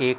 1